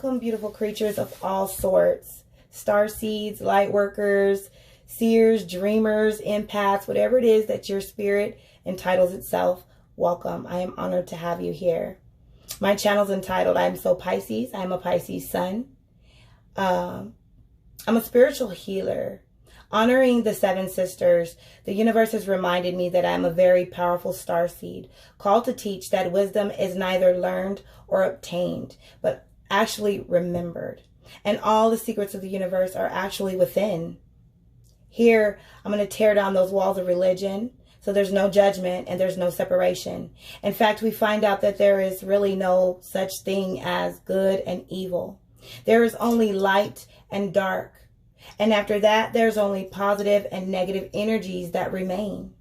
Welcome, beautiful creatures of all sorts. Star seeds, light workers, seers, dreamers, empaths, whatever it is that your spirit entitles itself. Welcome. I am honored to have you here. My channel's entitled I Am So Pisces. I am a Pisces sun. I'm a spiritual healer. Honoring the seven sisters, the universe has reminded me that I'm a very powerful star seed, called to teach that wisdom is neither learned or obtained, but actually remembered. And all the secrets of the universe are actually within. Here, I'm going to tear down those walls of religion, so there's no judgment and there's no separation. In fact, we find out that there is really no such thing as good and evil. There is only light and dark. And after that, there's only positive and negative energies that remain.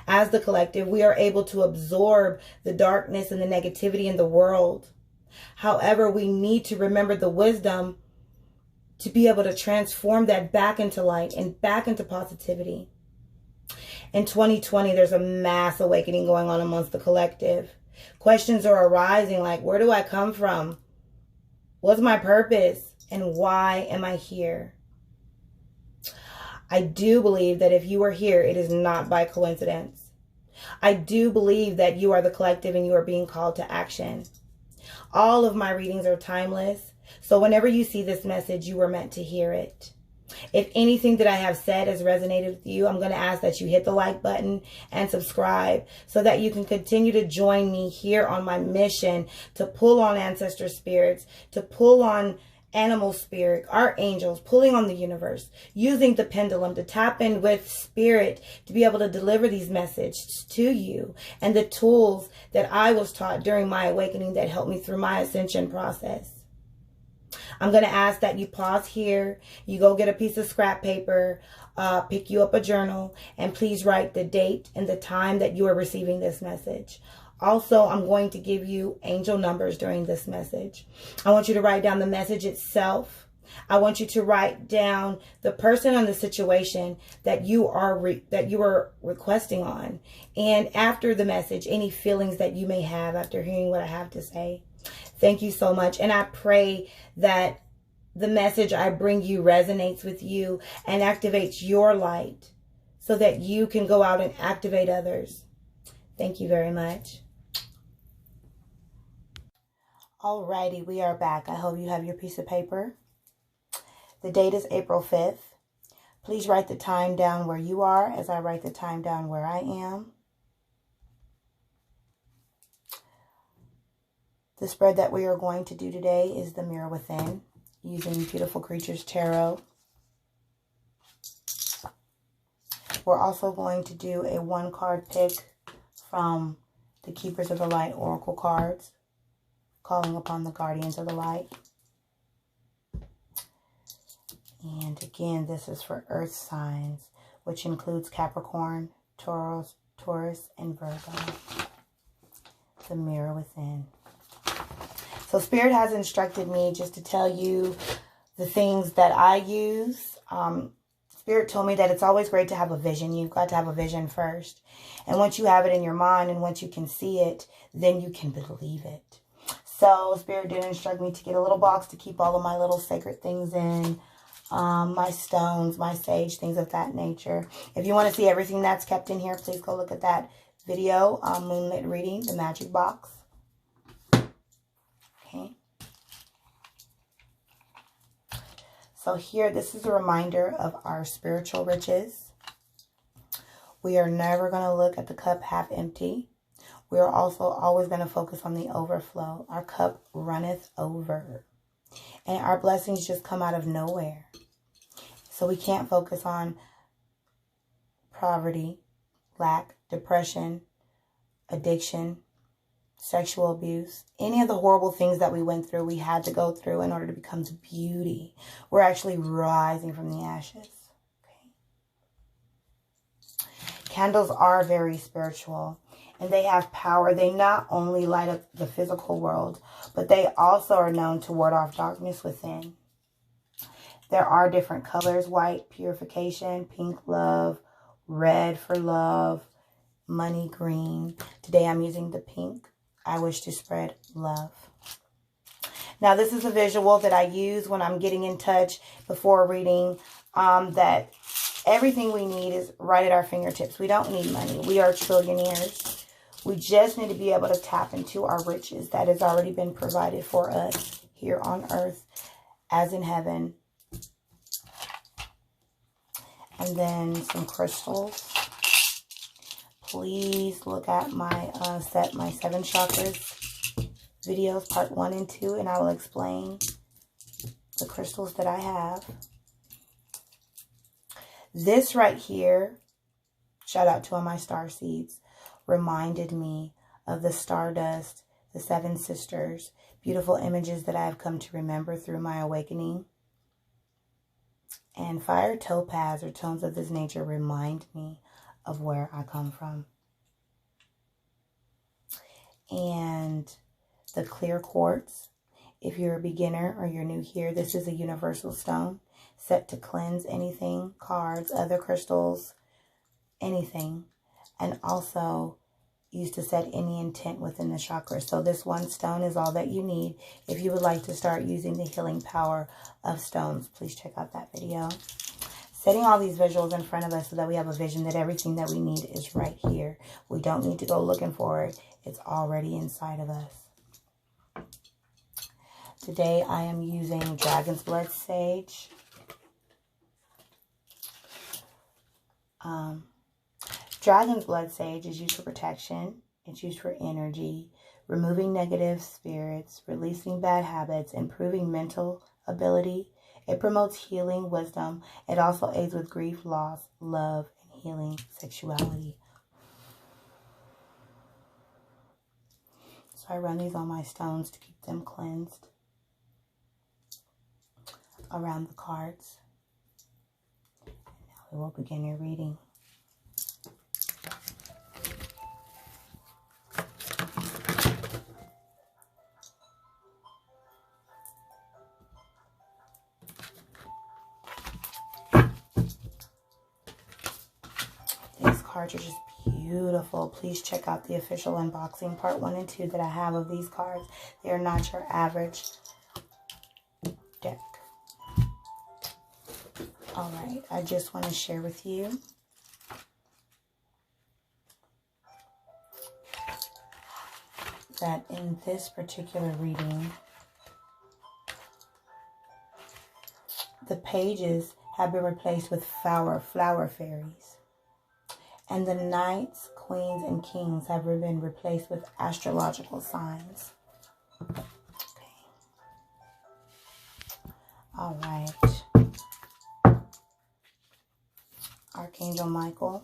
As the collective, we are able to absorb the darkness and the negativity in the world. However, we need to remember the wisdom to be able to transform that back into light and back into positivity. In 2020, there's a mass awakening going on amongst the collective. Questions are arising like, where do I come from? What's my purpose? And why am I here? I do believe that if you are here, it is not by coincidence. I do believe that you are the collective and you are being called to action. All of my readings are timeless. So whenever you see this message, you were meant to hear it. If anything that I have said has resonated with you, I'm going to ask that you hit the like button and subscribe so that you can continue to join me here on my mission to pull on ancestor spirits, to pull on animal spirit, archangels, pulling on the universe, using the pendulum to tap in with spirit to be able to deliver these messages to you, and the tools that I was taught during my awakening that helped me through my ascension process. I'm going to ask that you pause here, you go get a piece of scrap paper, pick you up a journal, and please write the date and the time that you are receiving this message. Also, I'm going to give you angel numbers during this message. I want you to write down the message itself. I want you to write down the person and the situation that you are requesting on. And after the message, any feelings that you may have after hearing what I have to say. Thank you so much. And I pray that the message I bring you resonates with you and activates your light so that you can go out and activate others. Thank you very much. Alrighty, we are back. I hope you have your piece of paper. The date is April 5th. Please write the time down where you are as I write the time down where I am. The spread that we are going to do today is the Mirror Within, using Beautiful Creatures Tarot. We're also going to do a one-card pick from the Keepers of the Light Oracle cards, calling upon the Guardians of the Light. And again, this is for Earth signs, which includes Capricorn, Taurus, and Virgo. The Mirror Within. So Spirit has instructed me just to tell you the things that I use. Spirit told me that it's always great to have a vision. You've got to have a vision first. And once you have it in your mind and once you can see it, then you can believe it. So Spirit did instruct me to get a little box to keep all of my little sacred things in. My stones, my sage, things of that nature. If you want to see everything that's kept in here, please go look at that video, Moonlit Reading, the Magic Box. Okay. So here, this is a reminder of our spiritual riches. We are never going to look at the cup half empty. We are also always going to focus on the overflow. Our cup runneth over. And our blessings just come out of nowhere. So we can't focus on poverty, lack, depression, addiction, sexual abuse, any of the horrible things that we went through, we had to go through in order to become beauty. We're actually rising from the ashes. Okay. Candles are very spiritual and they have power. They not only light up the physical world, but they also are known to ward off darkness within. There are different colors: white, purification; pink, love; red for love; money, green. Today I'm using the pink. I wish to spread love. Now, this is a visual that I use when I'm getting in touch before reading, that everything we need is right at our fingertips. We don't need money. We are trillionaires. We just need to be able to tap into our riches that has already been provided for us here on earth as in heaven. And then some crystals. Please look at my my 7 chakras videos, part 1 and 2, and I will explain the crystals that I have. This right here, shout out to all my star seeds, reminded me of the stardust, the 7 sisters, beautiful images that I have come to remember through my awakening. And fire topaz or tones of this nature remind me of where I come from. And the clear quartz, if you're a beginner or you're new here, this is a universal stone set to cleanse anything, cards, other crystals, anything, and also used to set any intent within the chakra. So this one stone is all that you need. If you would like to start using the healing power of stones, please check out that video. Setting all these visuals in front of us so that we have a vision that everything that we need is right here. We don't need to go looking for it. It's already inside of us. Today I am using Dragon's Blood Sage. Dragon's Blood Sage is used for protection. It's used for energy, removing negative spirits, releasing bad habits, improving mental ability. It promotes healing, wisdom. It also aids with grief, loss, love, and healing sexuality. So I run these on my stones to keep them cleansed around the cards. And now we will begin your reading. Cards are just beautiful. Please check out the official unboxing part 1 and 2 that I have of these cards. They are not your average deck. All right, I just want to share with you that in this particular reading, the pages have been replaced with flower fairies. And the knights, queens, and kings have been replaced with astrological signs. Okay. All right. Archangel Michael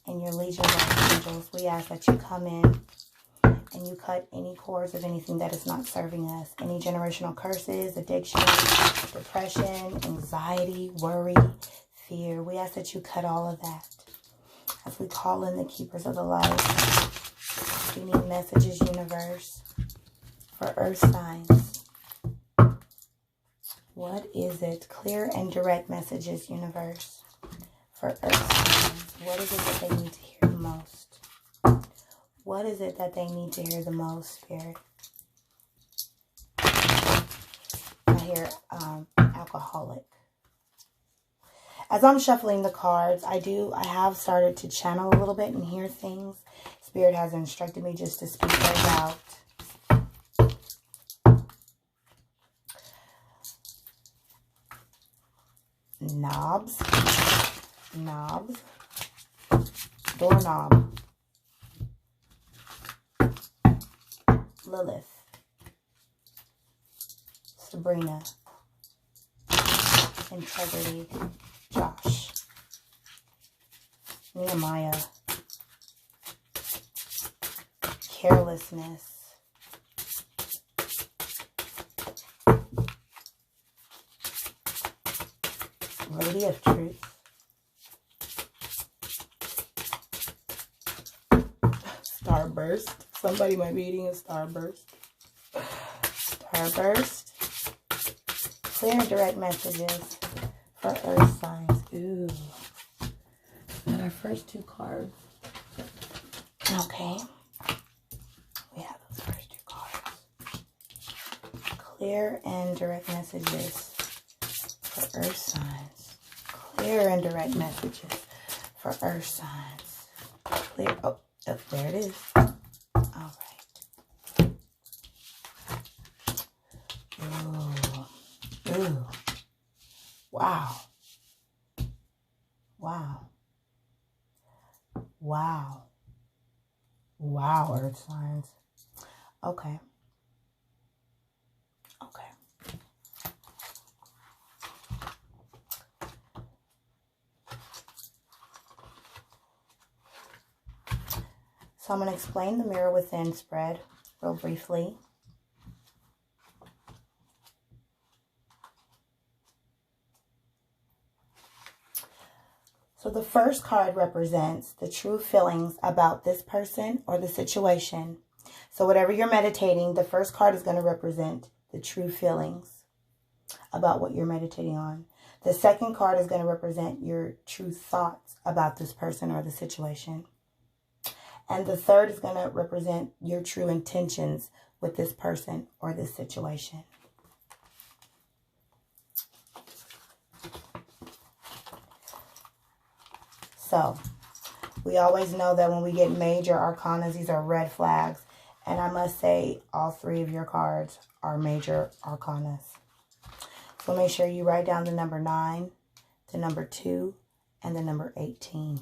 and your legion of archangels, we ask that you come in and you cut any cords of anything that is not serving us. Any generational curses, addiction, depression, anxiety, worry, fear. We ask that you cut all of that. As we call in the keepers of the light, we need messages, universe, for earth signs. What is it? Clear and direct messages, universe, for earth signs. What is it that they need to hear the most? What is it that they need to hear the most, Spirit? I hear alcoholic. As I'm shuffling the cards, I have started to channel a little bit and hear things. Spirit has instructed me just to speak those out. Knobs. Doorknob. Lilith. Sabrina. Integrity. Josh, Nehemiah, carelessness, Lady of Truth, Starburst. Somebody might be eating a Starburst. Starburst. Clear and direct messages for earth signs. Ooh. And our first 2 cards. Okay. We have those first 2 cards. Clear and direct messages for earth signs. Clear and direct messages for earth signs. Clear. Oh, there it is. All right. Ooh. Ooh. Wow. Wow. Wow. Wow, earth signs. Okay. Okay. So I'm going to explain the Mirror Within spread real briefly. So the first card represents the true feelings about this person or the situation. So whatever you're meditating, the first card is going to represent the true feelings about what you're meditating on. The second card is going to represent your true thoughts about this person or the situation. And the third is going to represent your true intentions with this person or this situation. So, we always know that when we get major arcana, these are red flags. And I must say, all three of your cards are major arcanas. So make sure you write down the number 9, the number 2, and the number 18.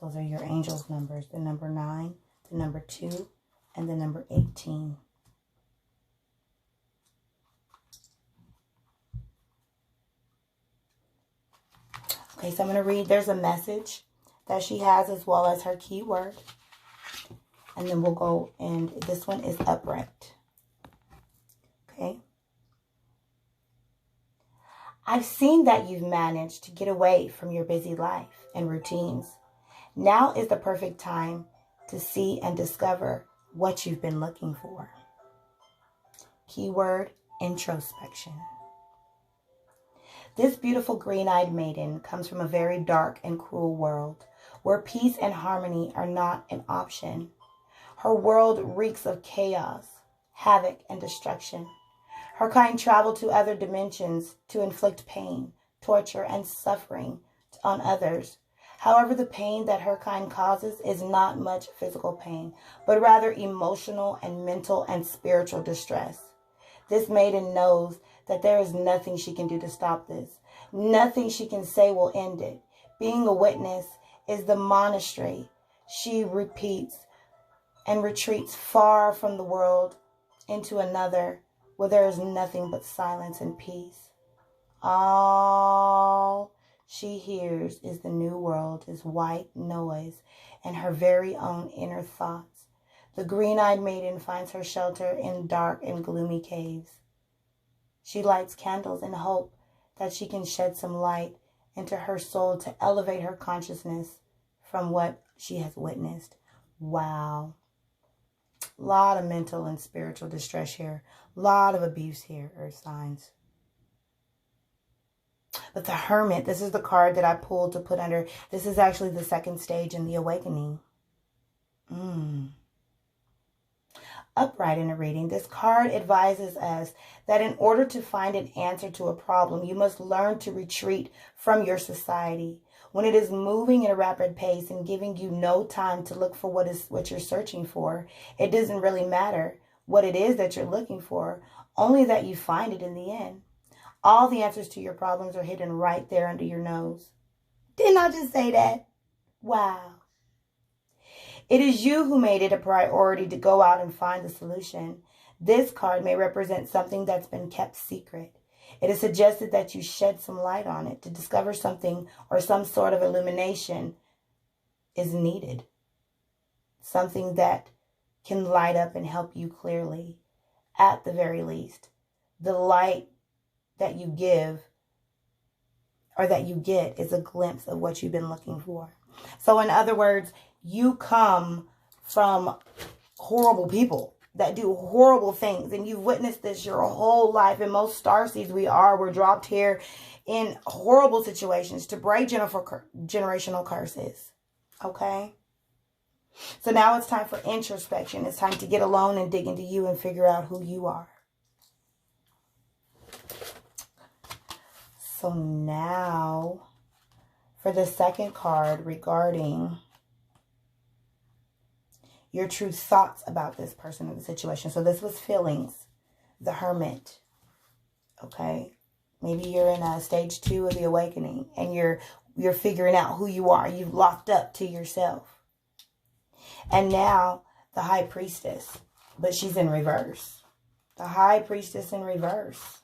Those are your angels' numbers. The number 9, the number 2, and the number 18. Okay, so I'm going to read. There's a message that she has as well as her keyword. And then we'll go, and this one is upright. Okay. I've seen that you've managed to get away from your busy life and routines. Now is the perfect time to see and discover what you've been looking for. Keyword, introspection. This beautiful green-eyed maiden comes from a very dark and cruel world where peace and harmony are not an option. Her world reeks of chaos, havoc, and destruction. Her kind travel to other dimensions to inflict pain, torture, and suffering on others. However, the pain that her kind causes is not much physical pain, but rather emotional and mental and spiritual distress. This maiden knows that there is nothing she can do to stop this. Nothing she can say will end it. Being a witness is the monastery she repeats and retreats far from the world into another where there is nothing but silence and peace. All she hears is the new world, is white noise, and her very own inner thoughts. The green-eyed maiden finds her shelter in dark and gloomy caves. She lights candles in hope that she can shed some light into her soul to elevate her consciousness from what she has witnessed. Wow. A lot of mental and spiritual distress here. A lot of abuse here, earth signs. But the Hermit, this is the card that I pulled to put under. This is actually the second stage in the awakening. Upright in a reading, this card advises us that in order to find an answer to a problem, you must learn to retreat from your society. When it is moving at a rapid pace and giving you no time to look for what you're searching for, it doesn't really matter what it is that you're looking for, only that you find it in the end. All the answers to your problems are hidden right there under your nose. Didn't I just say that? Wow. It is you who made it a priority to go out and find the solution. This card may represent something that's been kept secret. It is suggested that you shed some light on it to discover something, or some sort of illumination is needed. Something that can light up and help you clearly. At the very least, the light that you give or that you get is a glimpse of what you've been looking for. So in other words, you come from horrible people that do horrible things, and you've witnessed this your whole life. And most starseeds we're dropped here in horrible situations to break generational curses. Okay? So now it's time for introspection. It's time to get alone and dig into you and figure out who you are. So now for the second card regarding your true thoughts about this person or the situation. So this was feelings, the Hermit. Okay. Maybe you're in a stage 2 of the awakening and you're figuring out who you are. You've locked up to yourself. And now the High Priestess, but she's in reverse. The High Priestess in reverse.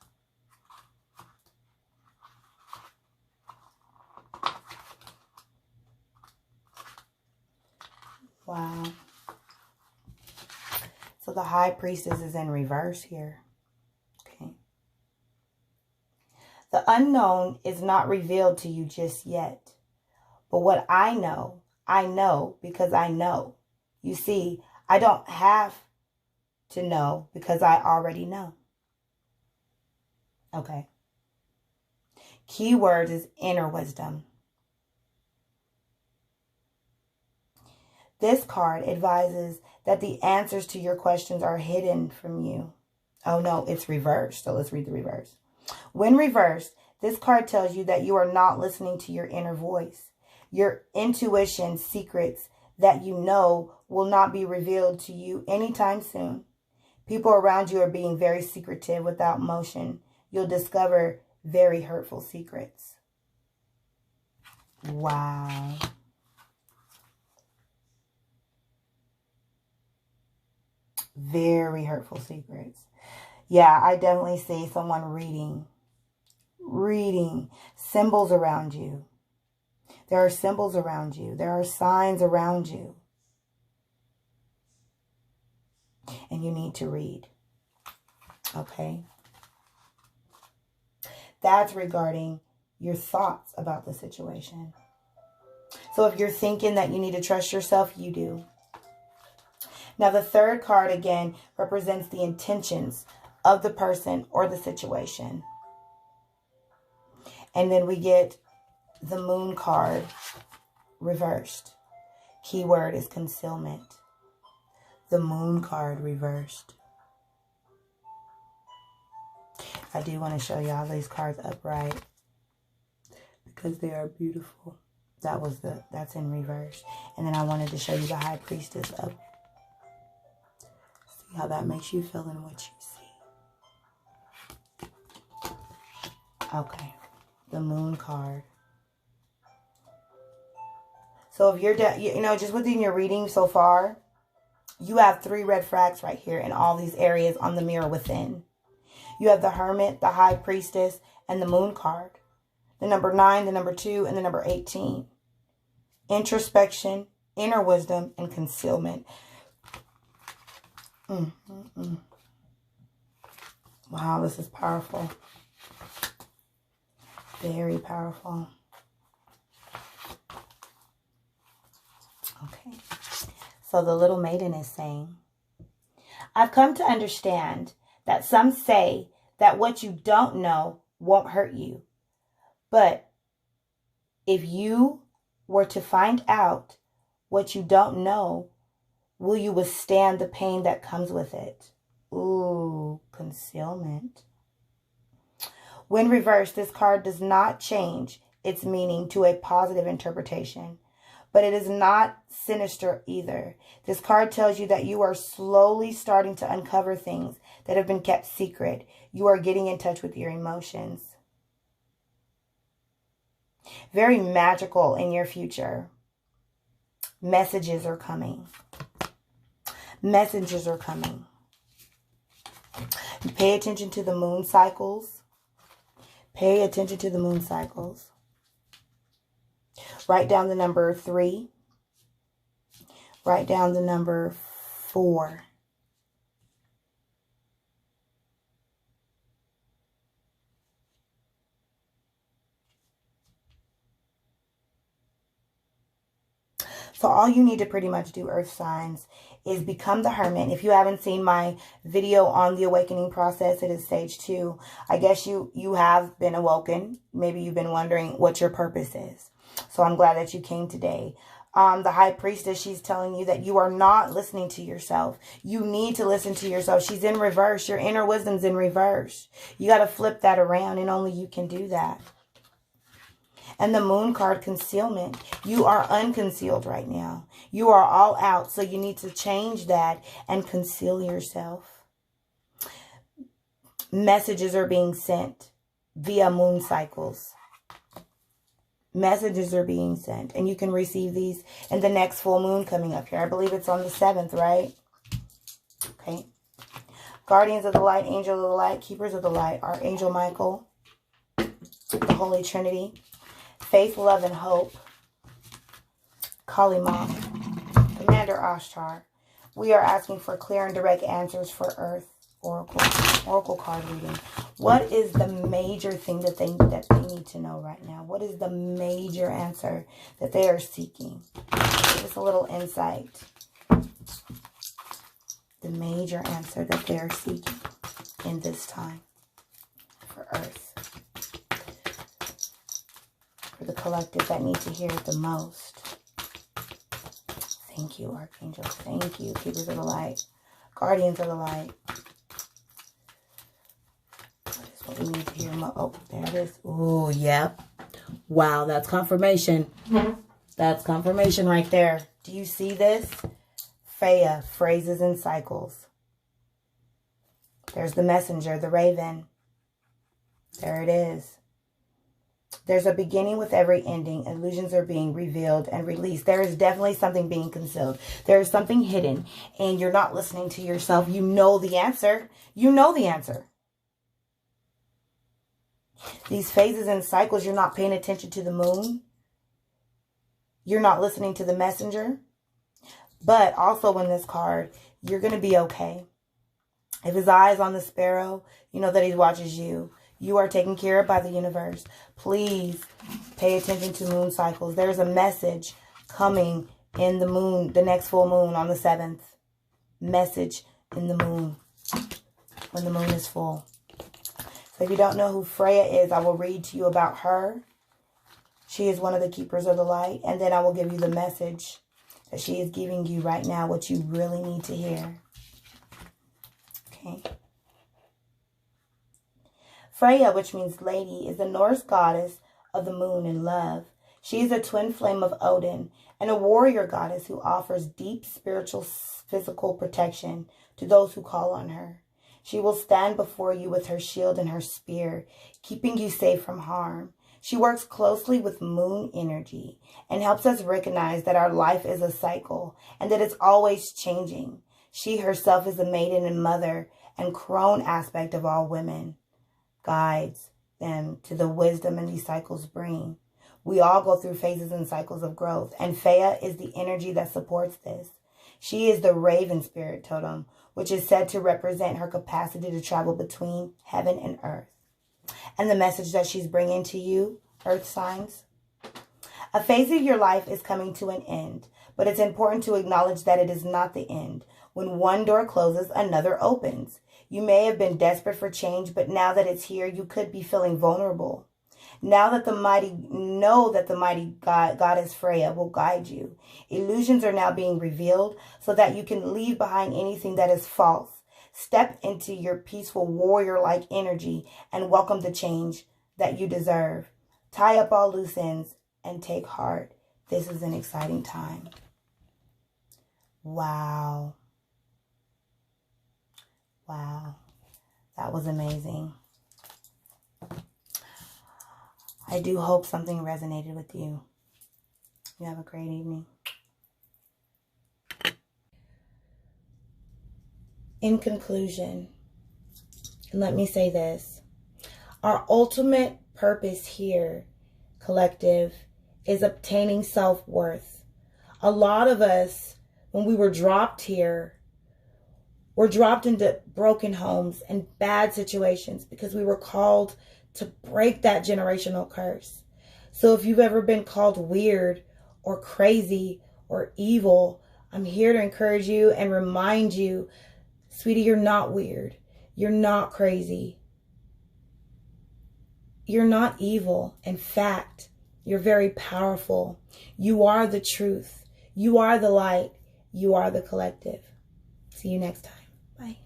Wow. So the High Priestess is in reverse here. Okay. The unknown is not revealed to you just yet. But what I know because I know. You see, I don't have to know because I already know. Okay. Keyword is inner wisdom. This card advises that the answers to your questions are hidden from you. Oh no, it's reversed. So let's read the reverse. When reversed, this card tells you that you are not listening to your inner voice. Your intuition secrets that you know will not be revealed to you anytime soon. People around you are being very secretive without motion. You'll discover very hurtful secrets. Wow. Very hurtful secrets. Yeah, I definitely see someone reading symbols around you. There are symbols around you. There are signs around you. And you need to read. Okay? That's regarding your thoughts about the situation. So if you're thinking that you need to trust yourself, you do. Now the third card again represents the intentions of the person or the situation. And then we get the Moon card reversed. Keyword is concealment. The Moon card reversed. I do want to show y'all these cards upright because they are beautiful. That's in reverse. And then I wanted to show you the High Priestess up. See how that makes you feel in what you see. Okay. The Moon card. So if you're, just within your reading so far, you have 3 red flags right here in all these areas on the mirror within. You have the Hermit, the High Priestess, and the Moon card. The number 9, the number 2, and the number 18. Introspection, inner wisdom, and concealment. Wow, this is powerful. Very powerful. Okay. So the little maiden is saying, I've come to understand that some say that what you don't know won't hurt you. But if you were to find out what you don't know, will you withstand the pain that comes with it? Ooh, concealment. When reversed, this card does not change its meaning to a positive interpretation, but it is not sinister either. This card tells you that you are slowly starting to uncover things that have been kept secret. You are getting in touch with your emotions. Very magical in your future. Messages are coming. Messages are coming. Pay attention to the moon cycles. Pay attention to the moon cycles. Write down the number 3. Write down the number 4. So all you need to pretty much do, earth signs, is become the hermit. If you haven't seen my video on the awakening process, it is stage 2. I guess you have been awoken. Maybe you've been wondering what your purpose is. So I'm glad that you came today. The high priestess, she's telling you that you are not listening to yourself. You need to listen to yourself. She's in reverse. Your inner wisdom's in reverse. You got to flip that around, and only you can do that. And the moon card, concealment. You are unconcealed right now. You are all out. So you need to change that and conceal yourself. Messages are being sent via moon cycles. Messages are being sent. And you can receive these in the next full moon coming up here. I believe it's on the 7th, right? Okay. Guardians of the light, angel of the light, keepers of the light, Archangel Michael, the Holy Trinity, faith, love, and hope, Kali Ma, Commander Ashtar. We are asking for clear and direct answers for Earth Oracle card reading. What is the major thing that they need to know right now? What is the major answer that they are seeking? Give us a little insight. The major answer that they are seeking in this time for Earth. For the collective that need to hear it the most. Thank you, Archangel. Thank you, keepers of the light. Guardians of the light. What is what we need to hear most? Oh, there it is. Oh, yep. Wow, that's confirmation. That's confirmation right there. Do you see this? Freya, phrases and cycles. There's the messenger, the raven. There it is. There's a beginning with every ending. Illusions are being revealed and released. There is definitely something being concealed. There is something hidden, and you're not listening to yourself. You know the answer. You know the answer. These phases and cycles, you're not paying attention to the moon. You're not listening to the messenger. But also in this card, you're going to be okay. If his eye is on the sparrow, you know that he watches you. You are taken care of by the universe. Please pay attention to moon cycles. There's a message coming in the moon, the next full moon on the 7th. Message in the moon when the moon is full. So if you don't know who Freya is, I will read to you about her. She is one of the keepers of the light. And then I will give you the message that she is giving you right now, what you really need to hear. Okay. Freya, which means lady, is the Norse goddess of the moon and love. She is a twin flame of Odin and a warrior goddess who offers deep spiritual, physical protection to those who call on her. She will stand before you with her shield and her spear, keeping you safe from harm. She works closely with moon energy and helps us recognize that our life is a cycle and that it's always changing. She herself is the maiden and mother and crone aspect of all women, guides them to the wisdom and these cycles bring. We all go through phases and cycles of growth, and Freya is the energy that supports this. She is the raven spirit totem, which is said to represent her capacity to travel between heaven and earth. And the message that she's bringing to you, earth signs. A phase of your life is coming to an end, but it's important to acknowledge that it is not the end. When one door closes, another opens. You may have been desperate for change, but now that it's here, you could be feeling vulnerable. Know that the mighty goddess Freya will guide you. Illusions are now being revealed so that you can leave behind anything that is false. Step into your peaceful warrior-like energy and welcome the change that you deserve. Tie up all loose ends and take heart. This is an exciting time. Wow. Wow. That was amazing. I do hope something resonated with you. You have a great evening. In conclusion, let me say this. Our ultimate purpose here, collective, is obtaining self-worth. A lot of us, when we were dropped here, were dropped into broken homes and bad situations because we were called to break that generational curse. So if you've ever been called weird or crazy or evil, I'm here to encourage you and remind you, sweetie, you're not weird. You're not crazy. You're not evil. In fact, you're very powerful. You are the truth. You are the light. You are the collective. See you next time. Bye.